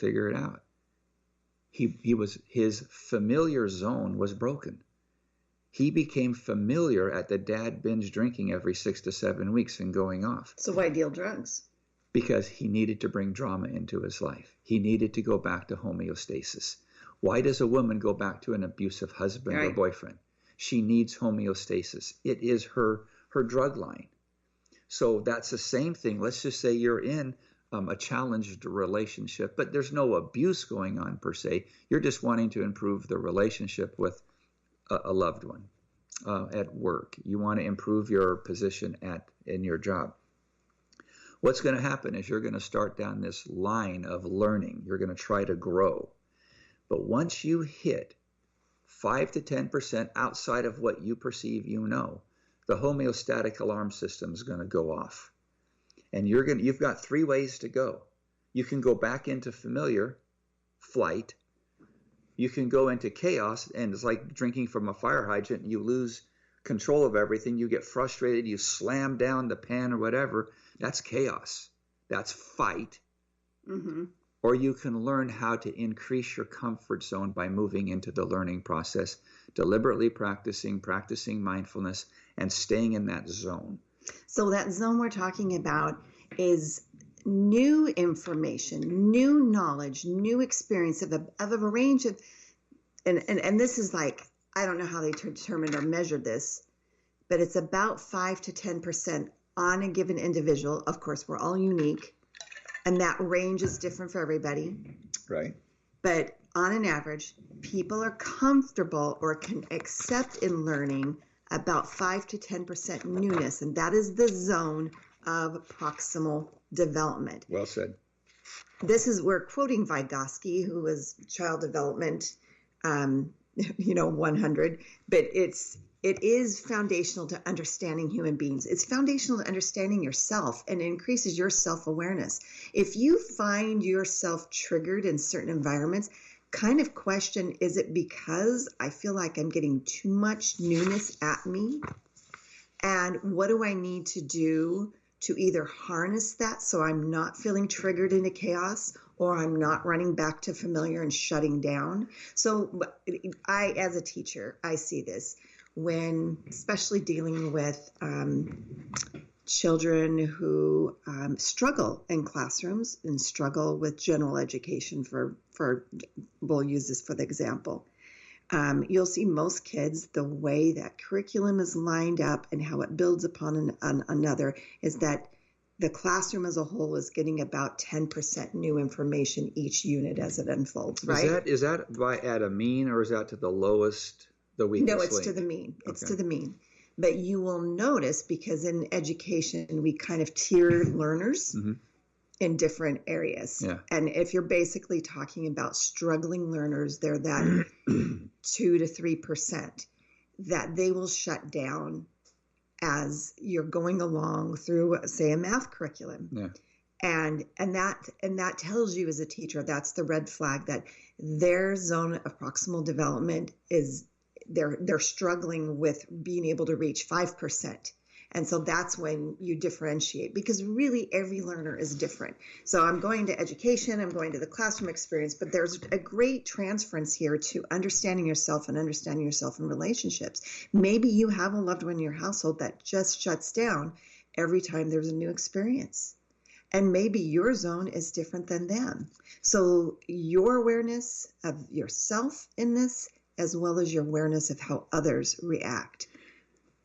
figure it out. His familiar zone was broken. He became familiar at the dad binge drinking every 6 to 7 weeks and going off. So why deal drugs? Because he needed to bring drama into his life. He needed to go back to homeostasis. Why does a woman go back to an abusive husband or boyfriend? She needs homeostasis. It is her drug line. So that's the same thing. Let's just say you're in a challenged relationship, but there's no abuse going on per se. You're just wanting to improve the relationship with a loved one at work. You want to improve your position in your job. What's going to happen is you're going to start down this line of learning. You're going to try to grow. But once you hit 5 to 10% outside of what you perceive you know, the homeostatic alarm system is going to go off. And you've got 3 ways to go. You can go back into familiar flight. You can go into chaos, and it's like drinking from a fire hydrant. You lose control of everything. You get frustrated. You slam down the pan or whatever. That's chaos. That's fight. Mm-hmm. Or you can learn how to increase your comfort zone by moving into the learning process, deliberately practicing mindfulness, and staying in that zone. So that zone we're talking about is new information, new knowledge, new experience of a range of, and this is like, I don't know how they determined or measured this, but it's about 5 to 10% on a given individual. Of course, we're all unique, and that range is different for everybody. Right. But on an average, people are comfortable or can accept in learning about 5 to 10% newness, and that is the zone of proximal development. Well said. We're quoting Vygotsky, who was child development, 100, but it is foundational to understanding human beings. It's foundational to understanding yourself, and it increases your self-awareness. If you find yourself triggered in certain environments, kind of question, is it because I feel like I'm getting too much newness at me? And what do I need to do to either harness that so I'm not feeling triggered into chaos, or I'm not running back to familiar and shutting down? So I, as a teacher, I see this when, especially dealing with children who struggle in classrooms and struggle with general education we'll use this for the example. You'll see most kids, the way that curriculum is lined up and how it builds upon another is that the classroom as a whole is getting about 10% new information each unit as it unfolds, right? Is that at a mean, or is that to the lowest, the weakest No, it's link? to the mean. It's Okay. to the mean. But you will notice, because in education, we kind of tier learners in different areas. Yeah. And if you're basically talking about struggling learners, they're that 2 to 3% that they will shut down as you're going along through, say, a math curriculum. Yeah. And that tells you as a teacher, that's the red flag that their zone of proximal development is they're struggling with being able to reach 5%. And so that's when you differentiate, because really every learner is different. So I'm going to education, I'm going to the classroom experience, but there's a great transference here to understanding yourself and understanding yourself in relationships. Maybe you have a loved one in your household that just shuts down every time there's a new experience. And maybe your zone is different than them. So your awareness of yourself in this, as well as your awareness of how others react.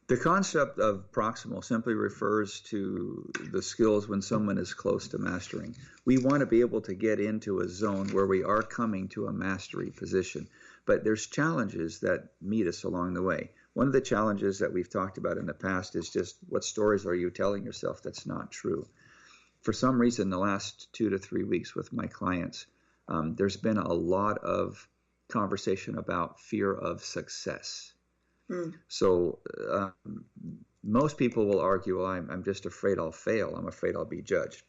The concept of proximal simply refers to the skills when someone is close to mastering. We want to be able to get into a zone where we are coming to a mastery position, but there's challenges that meet us along the way. One of the challenges that we've talked about in the past is just, what stories are you telling yourself that's not true? For some reason, the last 2 to 3 weeks with my clients, there's been a lot of conversation about fear of success. So most people will argue, well, I'm just afraid I'll fail. I'm afraid I'll be judged.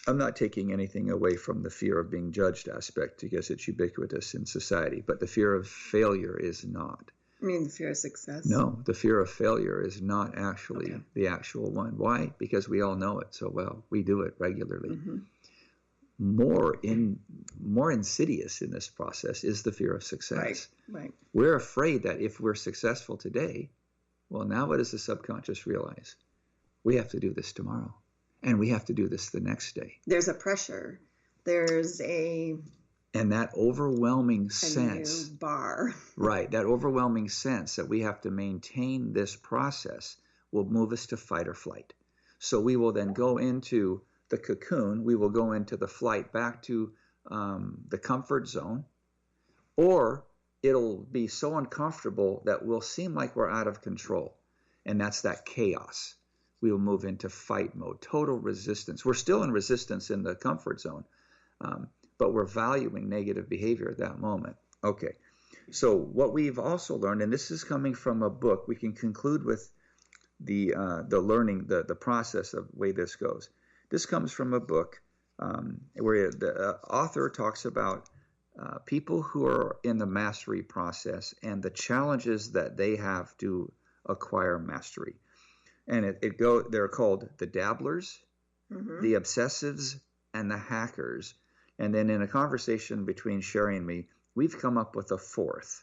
I'm not taking anything away from the fear of being judged aspect, because it's ubiquitous in society, but the fear of failure is not. I mean, the fear of success? No, the fear of failure is not actually the actual one. Why? Because we all know it so well. We do it regularly. more insidious in this process is the fear of success. Right. We're afraid that if we're successful today, well, now what does the subconscious realize? We have to do this tomorrow, and we have to do this the next day. There's a pressure. There's and that overwhelming sense, new bar. Right, that overwhelming sense that we have to maintain this process will move us to fight or flight. So we will then go into the cocoon, we will go into the flight back to the comfort zone, or it'll be so uncomfortable that we'll seem like we're out of control. And that's that chaos. We will move into fight mode, total resistance. We're still in resistance in the comfort zone, but we're valuing negative behavior at that moment. Okay, so what we've also learned, and this is coming from a book, we can conclude with the learning, the process of the way this goes. This comes from a book where the author talks about people who are in the mastery process and the challenges that they have to acquire mastery. And they're called the dabblers, the obsessives, and the hackers. And then in a conversation between Sherry and me, we've come up with a fourth.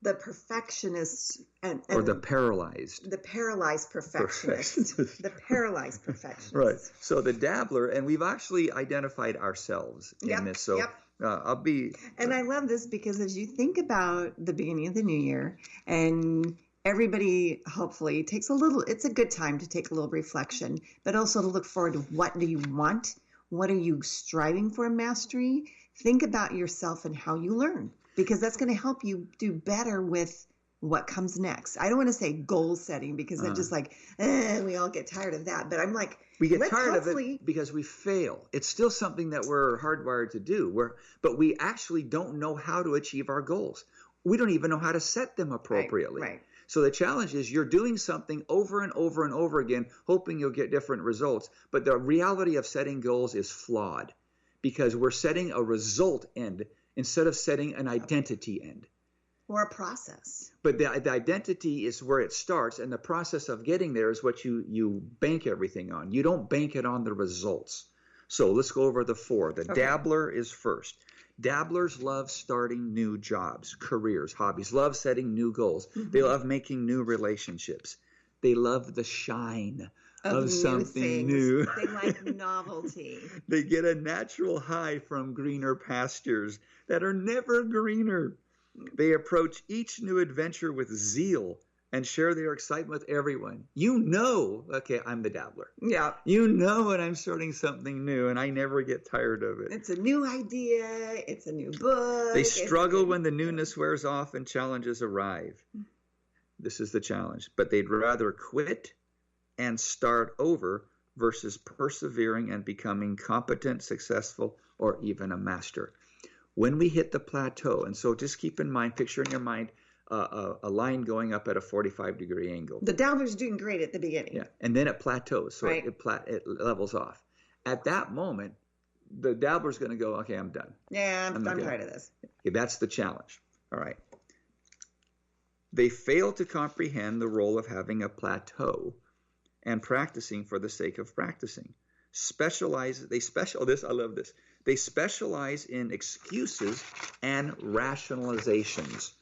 The perfectionists or the paralyzed. The paralyzed perfectionists. The paralyzed perfectionists. Right. So the dabbler, and we've actually identified ourselves in this. So I'll be. And I love this because as you think about the beginning of the new year, and everybody hopefully takes it's a good time to take a little reflection, but also to look forward to what do you want? What are you striving for in mastery? Think about yourself and how you learn, because that's going to help you do better with what comes next. I don't want to say goal setting because I'm just like, we all get tired of that. But I'm like, we get tired of it because we fail. It's still something that we're hardwired to do, but we actually don't know how to achieve our goals. We don't even know how to set them appropriately. Right. So the challenge is you're doing something over and over and over again, hoping you'll get different results. But the reality of setting goals is flawed because we're setting a result end instead of setting an identity end. Or a process. But the identity is where it starts, and the process of getting there is what you bank everything on. You don't bank it on the results. So let's go over the four. The dabbler is first. Dabblers love starting new jobs, careers, hobbies, love setting new goals. They love making new relationships. They love the shine of something new. They like novelty. They get a natural high from greener pastures that are never greener. They approach each new adventure with zeal and share their excitement with everyone. Okay, I'm the dabbler. Yeah. When I'm starting something new, and I never get tired of it. It's a new idea. It's a new book. They struggle when the newness wears off and challenges arrive. This is the challenge. But they'd rather quit and start over versus persevering and becoming competent, successful, or even a master. When we hit the plateau, and so just keep in mind, picture in your mind, a line going up at a 45-degree angle. The dabbler's doing great at the beginning. Yeah, and then it plateaus, so it levels off. At that moment, the dabbler's going to go, okay, I'm done. Yeah, I'm tired of this. Okay, that's the challenge. All right. They fail to comprehend the role of having a plateau and practicing for the sake of practicing. I love this. They specialize in excuses and rationalizations.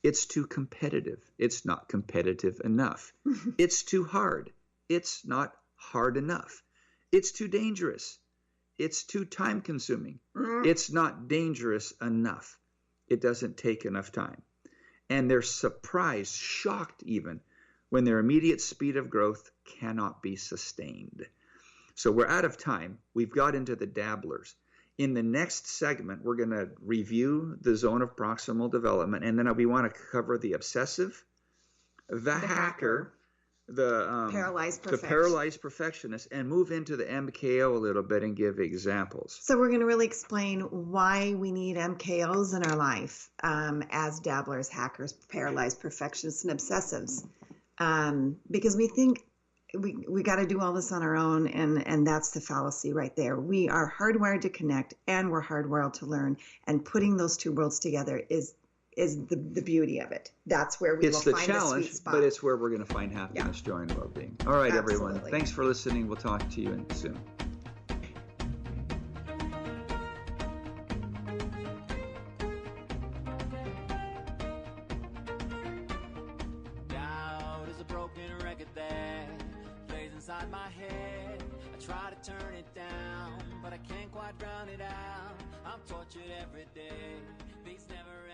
It's too competitive. It's not competitive enough. It's too hard. It's not hard enough. It's too dangerous. It's too time consuming. It's not dangerous enough. It doesn't take enough time. And they're surprised, shocked even, when their immediate speed of growth cannot be sustained. So we're out of time. We've got into the dabblers. In the next segment, we're going to review the zone of proximal development, and then we want to cover the obsessive, the hacker, the paralyzed perfectionist, and move into the MKO a little bit and give examples. So we're going to really explain why we need MKOs in our life as dabblers, hackers, paralyzed perfectionists, and obsessives, because we think we got to do all this on our own, and that's the fallacy right there. We are hardwired to connect, and we're hardwired to learn, and putting those two worlds together is the beauty of it. That's where we will find the challenge, sweet spot. but it's where we're going to find happiness, joy, and well-being. All right, everyone. Thanks for listening. We'll talk to you soon. inside my head. I try to turn it down, but I can't quite drown it out. I'm tortured every day. These never